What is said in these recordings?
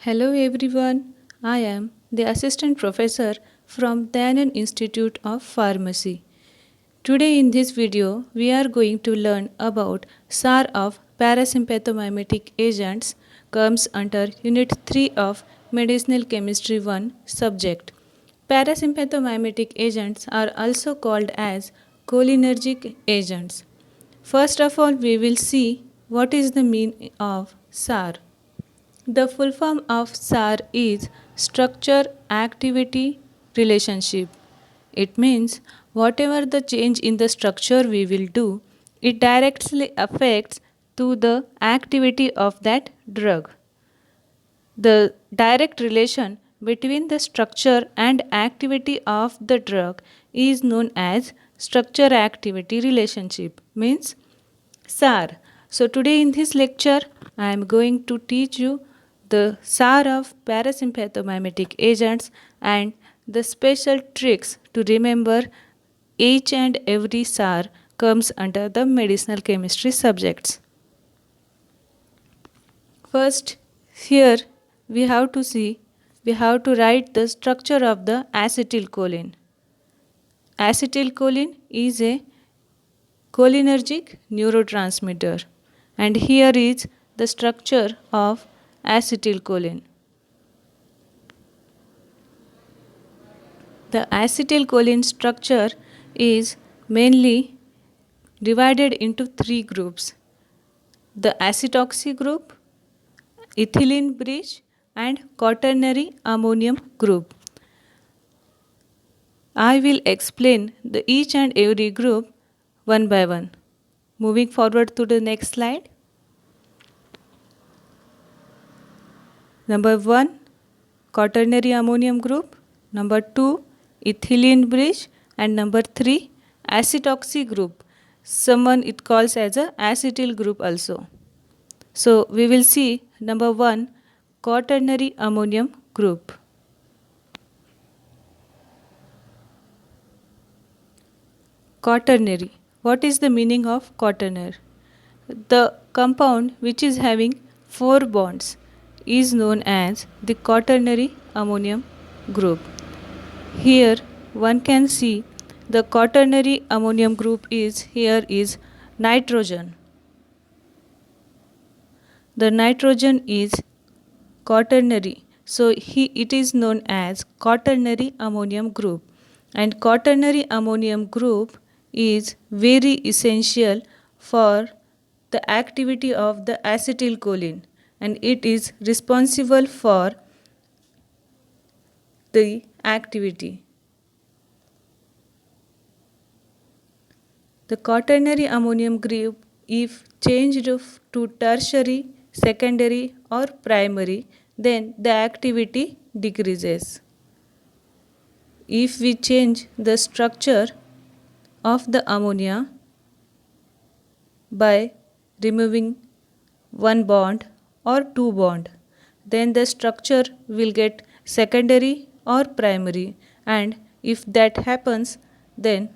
Hello everyone, I am the assistant professor from Danan Institute of Pharmacy. Today in this video, we are going to learn about SAR of parasympathomimetic agents comes under Unit 3 of Medicinal Chemistry 1 subject. Parasympathomimetic agents are also called as cholinergic agents. First of all, we will see what is the meaning of SAR. The full form of SAR is Structure Activity Relationship. It means whatever the change in the structure we will do, it directly affects to the activity of that drug. The direct relation between the structure and activity of the drug is known as structure activity relationship, means SAR. So today in this lecture I am going to teach you the SAR of parasympathomimetic agents and the special tricks to remember each and every SAR comes under the medicinal chemistry subjects. First, here we have to write the structure of the acetylcholine. Acetylcholine is a cholinergic neurotransmitter, and here is the structure of acetylcholine. The acetylcholine structure is mainly divided into three groups: the acetoxy group, ethylene bridge, and quaternary ammonium group. I will explain each and every group one by one. Moving forward to the next slide. Number 1, quaternary ammonium group. Number 2, ethylene bridge. And number 3, acetoxy group. Someone it calls as a acetyl group also. So we will see number 1, quaternary ammonium group. Quaternary. What is the meaning of quaternary? The compound which is having 4 bonds is known as the quaternary ammonium group. Here one can see the quaternary ammonium group is nitrogen. The nitrogen is quaternary, so it is known as quaternary ammonium group, and quaternary ammonium group is very essential for the activity of the acetylcholine, and it is responsible for the activity. The quaternary ammonium group, if changed to tertiary, secondary, or primary, then the activity decreases. If we change the structure of the ammonia by removing one bond or two bond, then the structure will get secondary or primary, and if that happens, then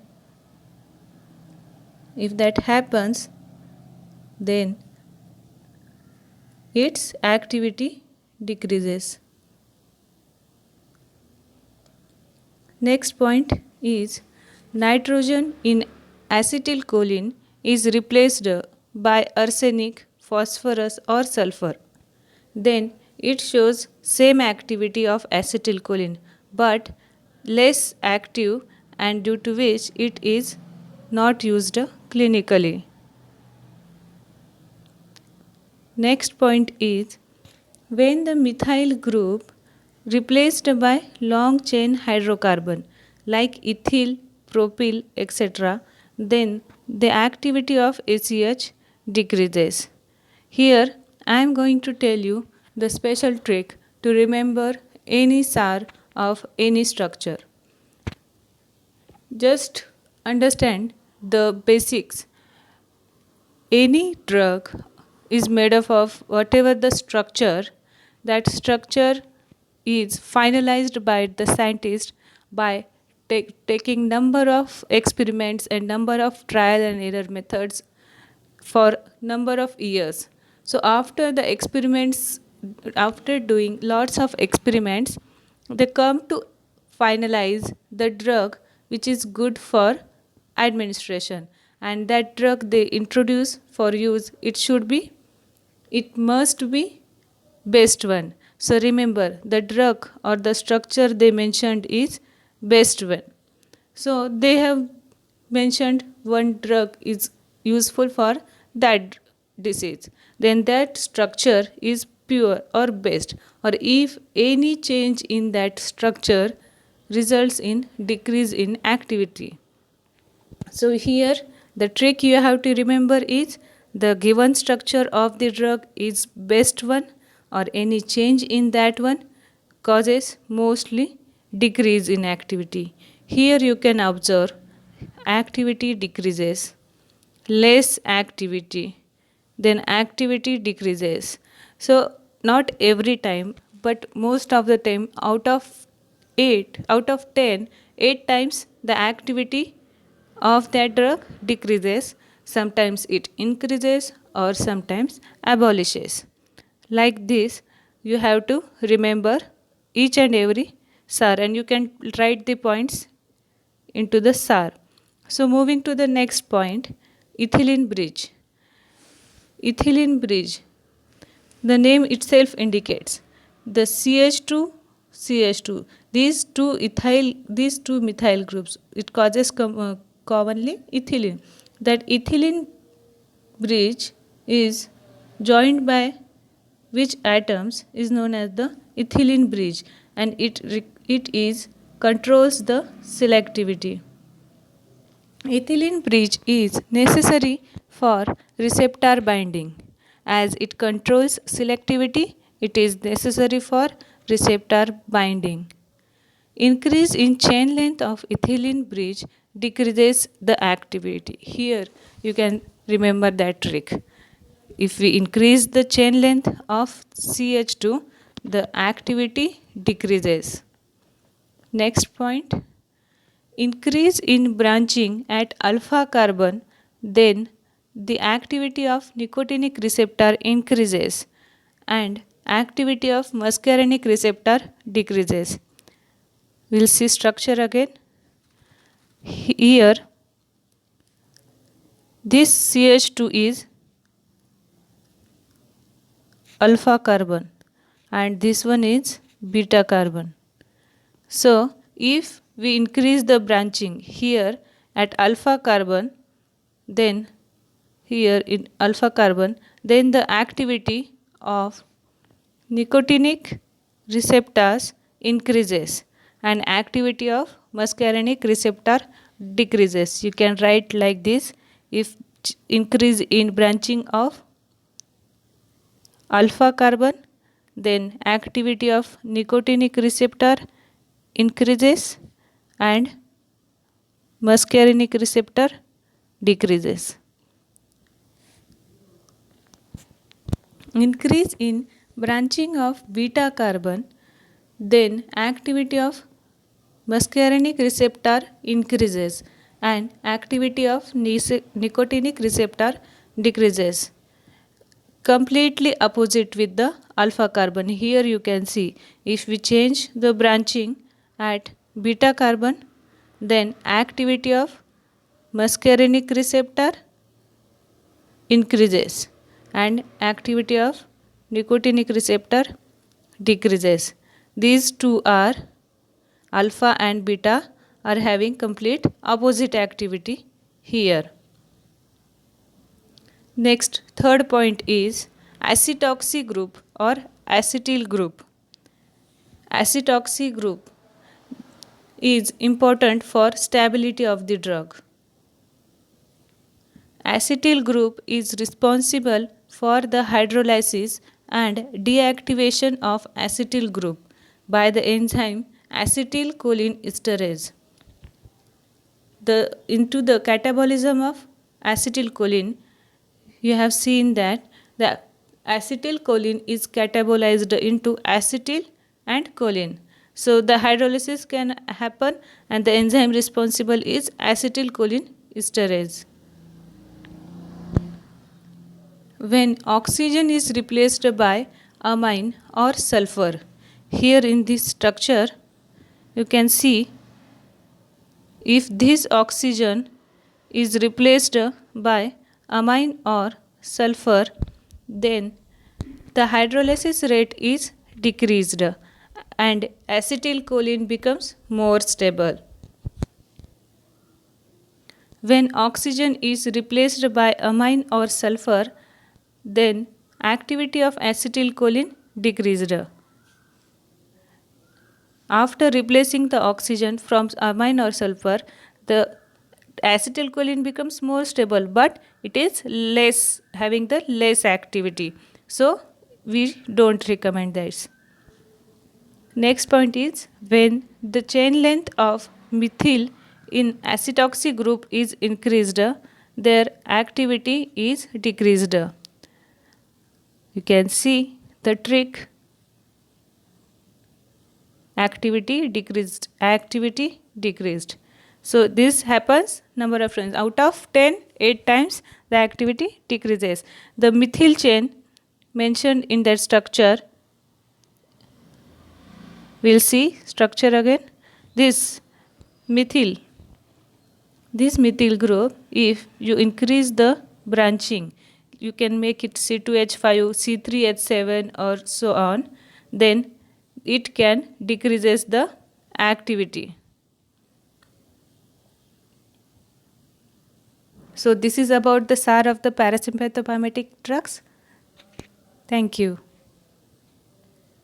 its activity decreases. Next point is nitrogen in acetylcholine is replaced by arsenic, phosphorus or sulfur. Then it shows same activity of acetylcholine but less active, and due to which it is not used clinically. Next point is when the methyl group replaced by long chain hydrocarbon like ethyl, propyl, etc., then the activity of ACH decreases. Here I am going to tell you the special trick to remember any SAR of any structure. Just understand the basics. Any drug is made up of whatever the structure, that structure is finalized by the scientist by taking number of experiments and number of trial and error methods for number of years. So after the experiments after doing lots of experiments, they come to finalize the drug which is good for administration, and that drug they introduce for use, it must be best one. So remember, the drug or the structure they mentioned is best one. So they have mentioned one drug is useful for that disease, then that structure is pure or best, or if any change in that structure results in decrease in activity. So here the trick you have to remember is the given structure of the drug is best one, or any change in that one causes mostly decrease in activity. Here you can observe activity decreases, less activity, then activity decreases. So not every time, but most of the time, out of 10, 8 times the activity of that drug decreases, sometimes it increases or sometimes abolishes. Like this, you have to remember each and every SAR, and you can write the points into the SAR. So moving to the next point, ethylene bridge. Ethylene bridge, the name itself indicates the CH2, these two methyl groups, it causes commonly ethylene. That ethylene bridge is joined by which atoms is known as the ethylene bridge, and it is controls the selectivity. Ethylene bridge is necessary for receptor binding. As it controls selectivity, it is necessary for receptor binding. Increase in chain length of ethylene bridge decreases the activity. Here you can remember that trick. If we increase the chain length of CH2, the activity decreases. Next point, increase in branching at alpha carbon, then the activity of nicotinic receptor increases and activity of muscarinic receptor decreases. We'll see structure again. Here, this CH2 is alpha carbon and this one is beta carbon. So, if we increase the branching here at alpha carbon, then here in alpha carbon, then the activity of nicotinic receptors increases and activity of muscarinic receptor decreases. You can write like this: if increase in branching of alpha carbon, then activity of nicotinic receptor increases and muscarinic receptor decreases. Increase in branching of beta carbon, then activity of muscarinic receptor increases and activity of nicotinic receptor decreases. Completely opposite with the alpha carbon. Here you can see, if we change the branching at beta carbon, then activity of muscarinic receptor increases and activity of nicotinic receptor decreases. These two are, alpha and beta, are having complete opposite activity here. Next, third point is acetoxy group or acetyl group. Acetoxy group is important for stability of the drug. Acetyl group is responsible for the hydrolysis and deactivation of acetyl group by the enzyme acetylcholine esterase. Into the catabolism of acetylcholine, you have seen that the acetylcholine is catabolized into acetyl and choline. So the hydrolysis can happen and the enzyme responsible is acetylcholine esterase. When oxygen is replaced by amine or sulfur. Here in this structure, you can see if this oxygen is replaced by amine or sulfur, then the hydrolysis rate is decreased and acetylcholine becomes more stable. When oxygen is replaced by amine or sulfur, then activity of acetylcholine decreased. After replacing the oxygen from amine or sulfur, the acetylcholine becomes more stable, but it is less having the less activity. So we don't recommend this. Next point is when the chain length of methyl in acetoxy group is increased, their activity is decreased. You can see the trick. Activity decreased. So this happens number of times. Out of 10, 8 times the activity decreases. The methyl chain mentioned in that structure, we'll see structure again. This methyl group, if you increase the branching, you can make it C2H5, C3H7 or so on, then it can decreases the activity. So this is about the SAR of the parasympathopharmatic drugs. Thank you.